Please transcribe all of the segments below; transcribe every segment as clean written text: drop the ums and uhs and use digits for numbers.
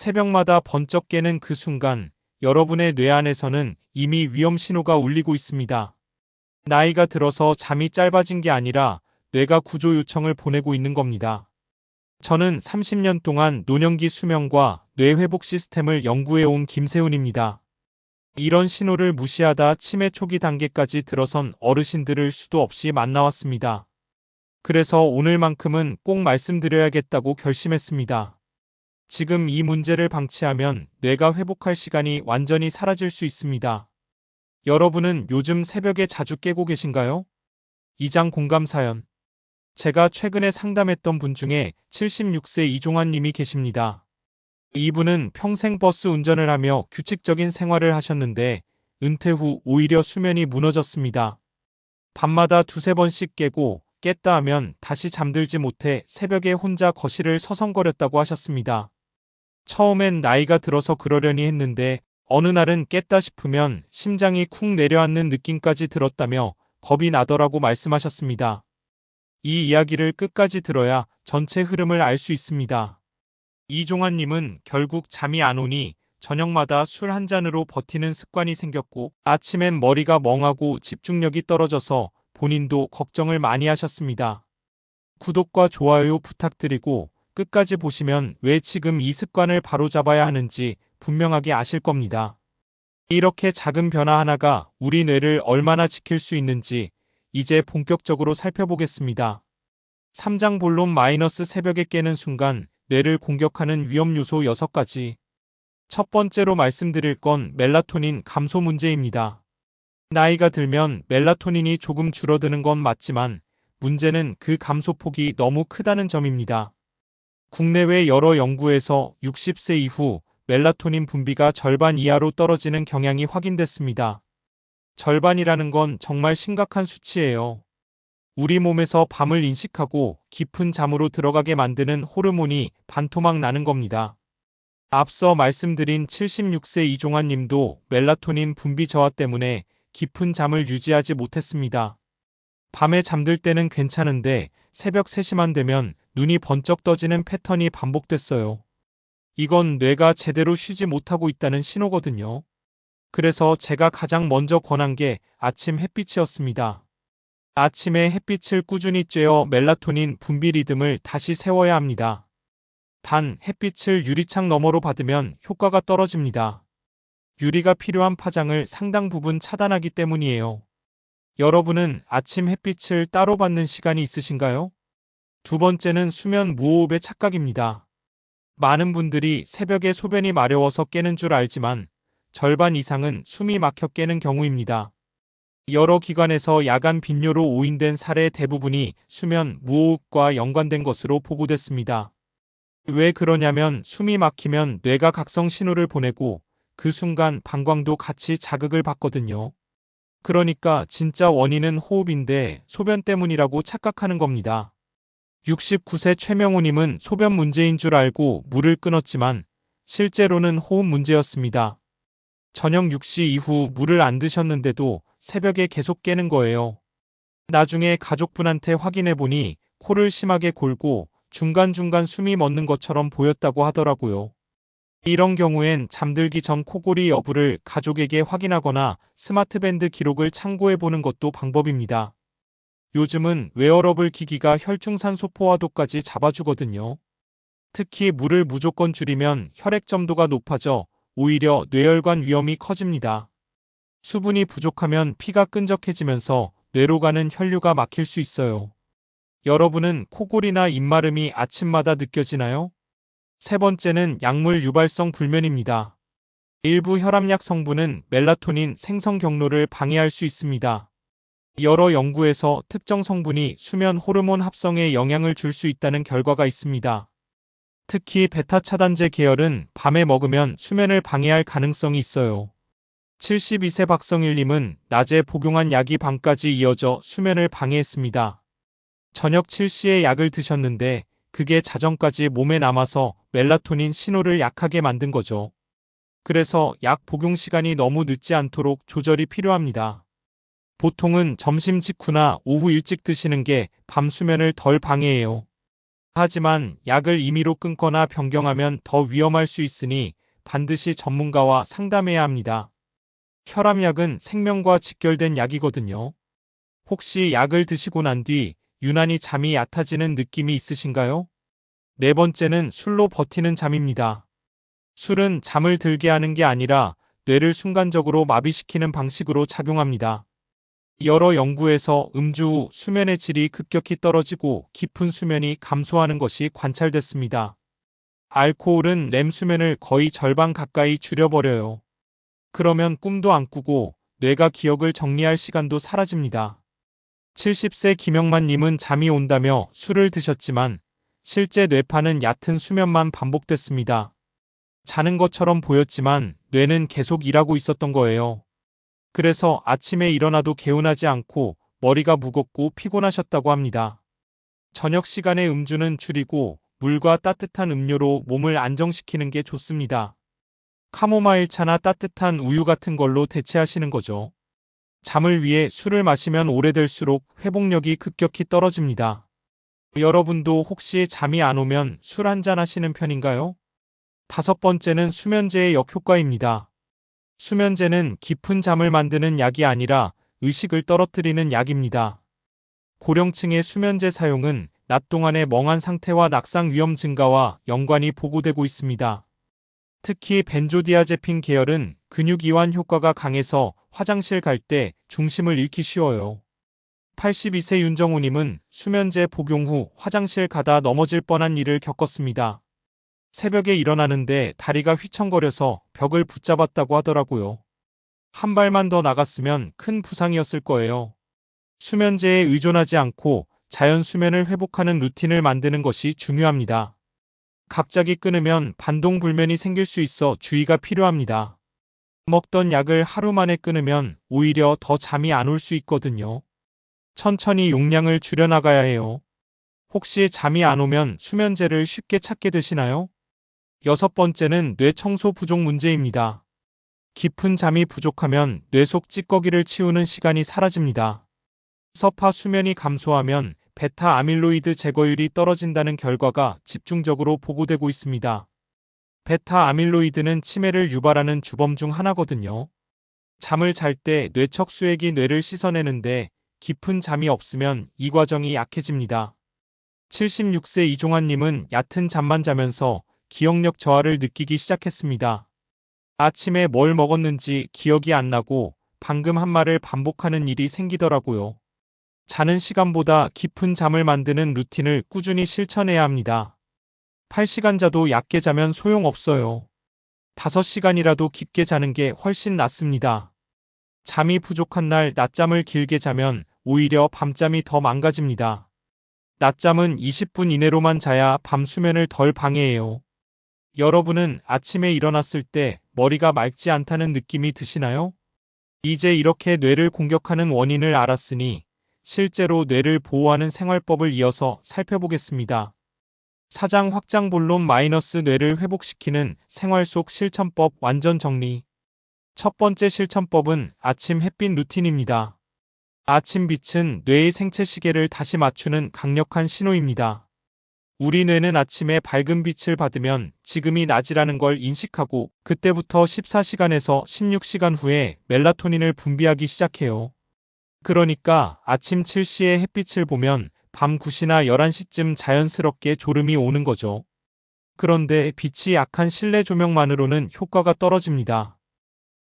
새벽마다 번쩍 깨는 그 순간 여러분의 뇌 안에서는 이미 위험 신호가 울리고 있습니다. 나이가 들어서 잠이 짧아진 게 아니라 뇌가 구조 요청을 보내고 있는 겁니다. 저는 30년 동안 노년기 수면과 뇌 회복 시스템을 연구해온 김세훈입니다. 이런 신호를 무시하다 치매 초기 단계까지 들어선 어르신들을 수도 없이 만나왔습니다. 그래서 오늘만큼은 꼭 말씀드려야겠다고 결심했습니다. 지금 이 문제를 방치하면 뇌가 회복할 시간이 완전히 사라질 수 있습니다. 여러분은 요즘 새벽에 자주 깨고 계신가요? 이장 공감 사연. 제가 최근에 상담했던 분 중에 76세 이종환 님이 계십니다. 이분은 평생 버스 운전을 하며 규칙적인 생활을 하셨는데 은퇴 후 오히려 수면이 무너졌습니다. 밤마다 두세 번씩 깨고 깼다 하면 다시 잠들지 못해 새벽에 혼자 거실을 서성거렸다고 하셨습니다. 처음엔 나이가 들어서 그러려니 했는데 어느 날은 깼다 싶으면 심장이 쿵 내려앉는 느낌까지 들었다며 겁이 나더라고 말씀하셨습니다. 이 이야기를 끝까지 들어야 전체 흐름을 알 수 있습니다. 이종환님은 결국 잠이 안 오니 저녁마다 술 한 잔으로 버티는 습관이 생겼고 아침엔 머리가 멍하고 집중력이 떨어져서 본인도 걱정을 많이 하셨습니다. 구독과 좋아요 부탁드리고 끝까지 보시면 왜 지금 이 습관을 바로잡아야 하는지 분명하게 아실 겁니다. 이렇게 작은 변화 하나가 우리 뇌를 얼마나 지킬 수 있는지 이제 본격적으로 살펴보겠습니다. 3장 본론 마이너스 새벽에 깨는 순간 뇌를 공격하는 위험 요소 6가지. 첫 번째로 말씀드릴 건 멜라토닌 감소 문제입니다. 나이가 들면 멜라토닌이 조금 줄어드는 건 맞지만 문제는 그 감소폭이 너무 크다는 점입니다. 국내외 여러 연구에서 60세 이후 멜라토닌 분비가 절반 이하로 떨어지는 경향이 확인됐습니다. 절반이라는 건 정말 심각한 수치예요. 우리 몸에서 밤을 인식하고 깊은 잠으로 들어가게 만드는 호르몬이 반토막 나는 겁니다. 앞서 말씀드린 76세 이종환 님도 멜라토닌 분비 저하 때문에 깊은 잠을 유지하지 못했습니다. 밤에 잠들 때는 괜찮은데 새벽 3시만 되면 눈이 번쩍 떠지는 패턴이 반복됐어요. 이건 뇌가 제대로 쉬지 못하고 있다는 신호거든요. 그래서 제가 가장 먼저 권한 게 아침 햇빛이었습니다. 아침에 햇빛을 꾸준히 쬐어 멜라토닌 분비 리듬을 다시 세워야 합니다. 단 햇빛을 유리창 너머로 받으면 효과가 떨어집니다. 유리가 필요한 파장을 상당 부분 차단하기 때문이에요. 여러분은 아침 햇빛을 따로 받는 시간이 있으신가요? 두 번째는 수면 무호흡의 착각입니다. 많은 분들이 새벽에 소변이 마려워서 깨는 줄 알지만 절반 이상은 숨이 막혀 깨는 경우입니다. 여러 기관에서 야간 빈뇨로 오인된 사례 대부분이 수면 무호흡과 연관된 것으로 보고됐습니다. 왜 그러냐면 숨이 막히면 뇌가 각성 신호를 보내고 그 순간 방광도 같이 자극을 받거든요. 그러니까 진짜 원인은 호흡인데 소변 때문이라고 착각하는 겁니다. 69세 최명우님은 소변 문제인 줄 알고 물을 끊었지만 실제로는 호흡 문제였습니다. 저녁 6시 이후 물을 안 드셨는데도 새벽에 계속 깨는 거예요. 나중에 가족분한테 확인해보니 코를 심하게 골고 중간중간 숨이 멎는 것처럼 보였다고 하더라고요. 이런 경우엔 잠들기 전 코골이 여부를 가족에게 확인하거나 스마트밴드 기록을 참고해보는 것도 방법입니다. 요즘은 웨어러블 기기가 혈중산소 포화도까지 잡아주거든요. 특히 물을 무조건 줄이면 혈액 점도가 높아져 오히려 뇌혈관 위험이 커집니다. 수분이 부족하면 피가 끈적해지면서 뇌로 가는 혈류가 막힐 수 있어요. 여러분은 코골이나 입마름이 아침마다 느껴지나요? 세 번째는 약물 유발성 불면입니다. 일부 혈압약 성분은 멜라토닌 생성 경로를 방해할 수 있습니다. 여러 연구에서 특정 성분이 수면 호르몬 합성에 영향을 줄 수 있다는 결과가 있습니다. 특히 베타 차단제 계열은 밤에 먹으면 수면을 방해할 가능성이 있어요. 72세 박성일님은 낮에 복용한 약이 밤까지 이어져 수면을 방해했습니다. 저녁 7시에 약을 드셨는데 그게 자정까지 몸에 남아서 멜라토닌 신호를 약하게 만든 거죠. 그래서 약 복용 시간이 너무 늦지 않도록 조절이 필요합니다. 보통은 점심 직후나 오후 일찍 드시는 게 밤 수면을 덜 방해해요. 하지만 약을 임의로 끊거나 변경하면 더 위험할 수 있으니 반드시 전문가와 상담해야 합니다. 혈압약은 생명과 직결된 약이거든요. 혹시 약을 드시고 난 뒤 유난히 잠이 얕아지는 느낌이 있으신가요? 네 번째는 술로 버티는 잠입니다. 술은 잠을 들게 하는 게 아니라 뇌를 순간적으로 마비시키는 방식으로 작용합니다. 여러 연구에서 음주 후 수면의 질이 급격히 떨어지고 깊은 수면이 감소하는 것이 관찰됐습니다. 알코올은 렘 수면을 거의 절반 가까이 줄여버려요. 그러면 꿈도 안 꾸고 뇌가 기억을 정리할 시간도 사라집니다. 70세 김영만님은 잠이 온다며 술을 드셨지만 실제 뇌파는 얕은 수면만 반복됐습니다. 자는 것처럼 보였지만 뇌는 계속 일하고 있었던 거예요. 그래서 아침에 일어나도 개운하지 않고 머리가 무겁고 피곤하셨다고 합니다. 저녁 시간에 음주는 줄이고 물과 따뜻한 음료로 몸을 안정시키는 게 좋습니다. 카모마일 차나 따뜻한 우유 같은 걸로 대체하시는 거죠. 잠을 위해 술을 마시면 오래될수록 회복력이 급격히 떨어집니다. 여러분도 혹시 잠이 안 오면 술 한잔 하시는 편인가요? 다섯 번째는 수면제의 역효과입니다. 수면제는 깊은 잠을 만드는 약이 아니라 의식을 떨어뜨리는 약입니다. 고령층의 수면제 사용은 낮 동안의 멍한 상태와 낙상 위험 증가와 연관이 보고되고 있습니다. 특히 벤조디아제핀 계열은 근육 이완 효과가 강해서 화장실 갈 때 중심을 잃기 쉬워요. 82세 윤정우님은 수면제 복용 후 화장실 가다 넘어질 뻔한 일을 겪었습니다. 새벽에 일어나는데 다리가 휘청거려서 벽을 붙잡았다고 하더라고요. 한 발만 더 나갔으면 큰 부상이었을 거예요. 수면제에 의존하지 않고 자연 수면을 회복하는 루틴을 만드는 것이 중요합니다. 갑자기 끊으면 반동불면이 생길 수 있어 주의가 필요합니다. 먹던 약을 하루 만에 끊으면 오히려 더 잠이 안 올 수 있거든요. 천천히 용량을 줄여나가야 해요. 혹시 잠이 안 오면 수면제를 쉽게 찾게 되시나요? 여섯 번째는 뇌 청소 부족 문제입니다. 깊은 잠이 부족하면 뇌 속 찌꺼기를 치우는 시간이 사라집니다. 서파 수면이 감소하면 베타 아밀로이드 제거율이 떨어진다는 결과가 집중적으로 보고되고 있습니다. 베타 아밀로이드는 치매를 유발하는 주범 중 하나거든요. 잠을 잘 때 뇌척 수액이 뇌를 씻어내는데 깊은 잠이 없으면 이 과정이 약해집니다. 76세 이종환님은 얕은 잠만 자면서 기억력 저하를 느끼기 시작했습니다. 아침에 뭘 먹었는지 기억이 안 나고 방금 한 말을 반복하는 일이 생기더라고요. 자는 시간보다 깊은 잠을 만드는 루틴을 꾸준히 실천해야 합니다. 8시간 자도 얕게 자면 소용없어요. 5시간이라도 깊게 자는 게 훨씬 낫습니다. 잠이 부족한 날 낮잠을 길게 자면 오히려 밤잠이 더 망가집니다. 낮잠은 20분 이내로만 자야 밤 수면을 덜 방해해요. 여러분은 아침에 일어났을 때 머리가 맑지 않다는 느낌이 드시나요? 이제 이렇게 뇌를 공격하는 원인을 알았으니 실제로 뇌를 보호하는 생활법을 이어서 살펴보겠습니다. 사장 확장 본론 마이너스 뇌를 회복시키는 생활 속 실천법 완전 정리. 첫 번째 실천법은 아침 햇빛 루틴입니다. 아침 빛은 뇌의 생체 시계를 다시 맞추는 강력한 신호입니다. 우리 뇌는 아침에 밝은 빛을 받으면 지금이 낮이라는 걸 인식하고 그때부터 14시간에서 16시간 후에 멜라토닌을 분비하기 시작해요. 그러니까 아침 7시에 햇빛을 보면 밤 9시나 11시쯤 자연스럽게 졸음이 오는 거죠. 그런데 빛이 약한 실내 조명만으로는 효과가 떨어집니다.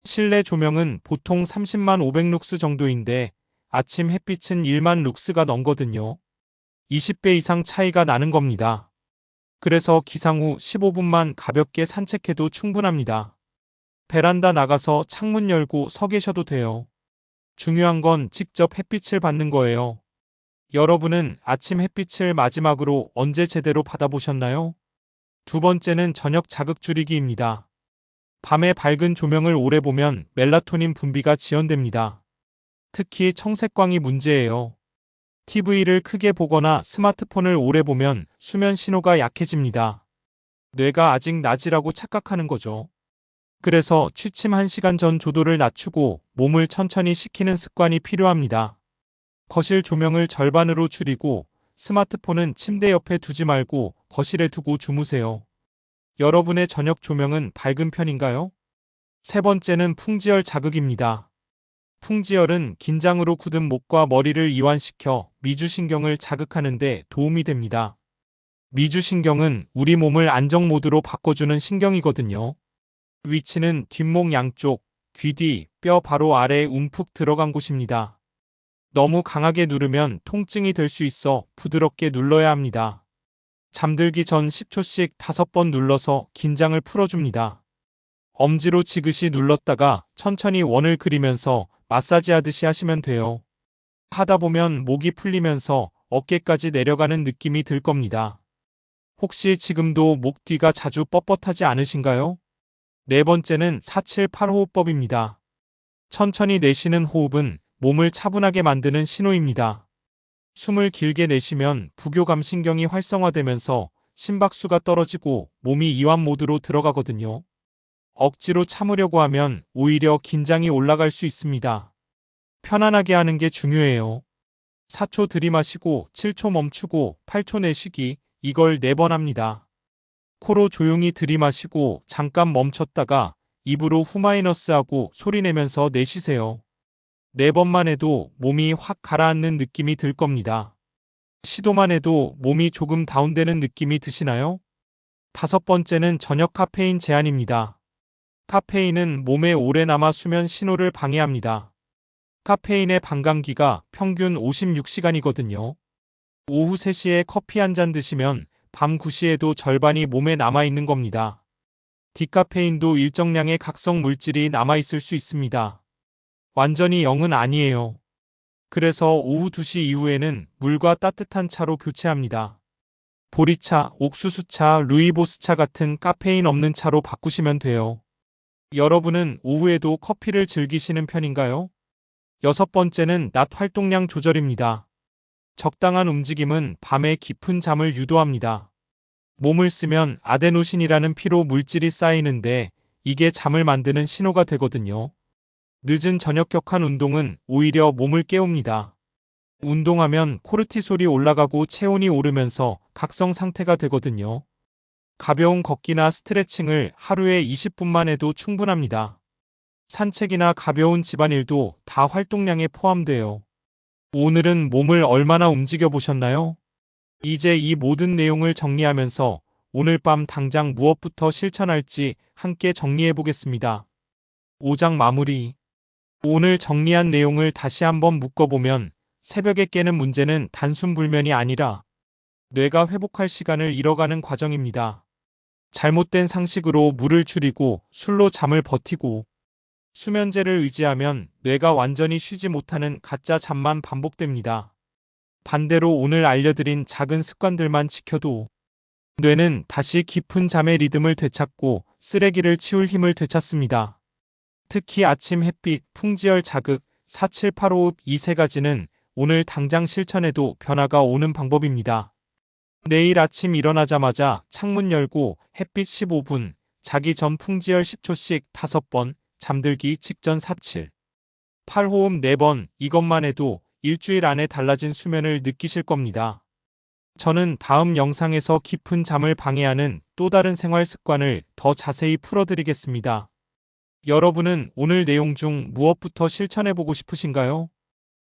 실내 조명은 보통 30만 500룩스 정도인데 아침 햇빛은 1만 룩스가 넘거든요. 20배 이상 차이가 나는 겁니다. 그래서 기상 후 15분만 가볍게 산책해도 충분합니다. 베란다 나가서 창문 열고 서 계셔도 돼요. 중요한 건 직접 햇빛을 받는 거예요. 여러분은 아침 햇빛을 마지막으로 언제 제대로 받아보셨나요? 두 번째는 저녁 자극 줄이기입니다. 밤에 밝은 조명을 오래 보면 멜라토닌 분비가 지연됩니다. 특히 청색광이 문제예요. TV를 크게 보거나 스마트폰을 오래 보면 수면 신호가 약해집니다. 뇌가 아직 낮이라고 착각하는 거죠. 그래서 취침 1시간 전 조도를 낮추고 몸을 천천히 식히는 습관이 필요합니다. 거실 조명을 절반으로 줄이고 스마트폰은 침대 옆에 두지 말고 거실에 두고 주무세요. 여러분의 저녁 조명은 밝은 편인가요? 세 번째는 풍지열 자극입니다. 풍지열은 긴장으로 굳은 목과 머리를 이완시켜 미주신경을 자극하는 데 도움이 됩니다. 미주신경은 우리 몸을 안정 모드로 바꿔주는 신경이거든요. 위치는 뒷목 양쪽, 귀 뒤, 뼈 바로 아래에 움푹 들어간 곳입니다. 너무 강하게 누르면 통증이 될 수 있어 부드럽게 눌러야 합니다. 잠들기 전 10초씩 5번 눌러서 긴장을 풀어줍니다. 엄지로 지그시 눌렀다가 천천히 원을 그리면서 마사지하듯이 하시면 돼요. 하다 보면 목이 풀리면서 어깨까지 내려가는 느낌이 들 겁니다. 혹시 지금도 목 뒤가 자주 뻣뻣하지 않으신가요? 네 번째는 478호흡법입니다. 천천히 내쉬는 호흡은 몸을 차분하게 만드는 신호입니다. 숨을 길게 내쉬면 부교감신경이 활성화되면서 심박수가 떨어지고 몸이 이완 모드로 들어가거든요. 억지로 참으려고 하면 오히려 긴장이 올라갈 수 있습니다. 편안하게 하는 게 중요해요. 4초 들이마시고 7초 멈추고 8초 내쉬기, 이걸 4번 합니다. 코로 조용히 들이마시고 잠깐 멈췄다가 입으로 후마이너스하고 소리내면서 내쉬세요. 4번만 해도 몸이 확 가라앉는 느낌이 들 겁니다. 시도만 해도 몸이 조금 다운되는 느낌이 드시나요? 다섯 번째는 저녁 카페인 제한입니다. 카페인은 몸에 오래 남아 수면 신호를 방해합니다. 카페인의 반감기가 평균 56시간이거든요. 오후 3시에 커피 한 잔 드시면 밤 9시에도 절반이 몸에 남아있는 겁니다. 디카페인도 일정량의 각성 물질이 남아있을 수 있습니다. 완전히 0은 아니에요. 그래서 오후 2시 이후에는 물과 따뜻한 차로 교체합니다. 보리차, 옥수수차, 루이보스차 같은 카페인 없는 차로 바꾸시면 돼요. 여러분은 오후에도 커피를 즐기시는 편인가요? 여섯 번째는 낮 활동량 조절입니다. 적당한 움직임은 밤에 깊은 잠을 유도합니다. 몸을 쓰면 아데노신이라는 피로 물질이 쌓이는데 이게 잠을 만드는 신호가 되거든요. 늦은 저녁 격한 운동은 오히려 몸을 깨웁니다. 운동하면 코르티솔이 올라가고 체온이 오르면서 각성 상태가 되거든요. 가벼운 걷기나 스트레칭을 하루에 20분만 해도 충분합니다. 산책이나 가벼운 집안일도 다 활동량에 포함돼요. 오늘은 몸을 얼마나 움직여 보셨나요? 이제 이 모든 내용을 정리하면서 오늘 밤 당장 무엇부터 실천할지 함께 정리해 보겠습니다. 5장 마무리. 오늘 정리한 내용을 다시 한번 묶어보면 새벽에 깨는 문제는 단순 불면이 아니라 뇌가 회복할 시간을 잃어가는 과정입니다. 잘못된 상식으로 물을 줄이고 술로 잠을 버티고 수면제를 의지하면 뇌가 완전히 쉬지 못하는 가짜 잠만 반복됩니다. 반대로 오늘 알려드린 작은 습관들만 지켜도 뇌는 다시 깊은 잠의 리듬을 되찾고 쓰레기를 치울 힘을 되찾습니다. 특히 아침 햇빛, 풍지열 자극, 478호흡 이 세 가지는 오늘 당장 실천해도 변화가 오는 방법입니다. 내일 아침 일어나자마자 창문 열고 햇빛 15분, 자기 전 풍지열 10초씩 5번, 잠들기 직전 478호흡 4번, 이것만 해도 일주일 안에 달라진 수면을 느끼실 겁니다. 저는 다음 영상에서 깊은 잠을 방해하는 또 다른 생활 습관을 더 자세히 풀어드리겠습니다. 여러분은 오늘 내용 중 무엇부터 실천해보고 싶으신가요?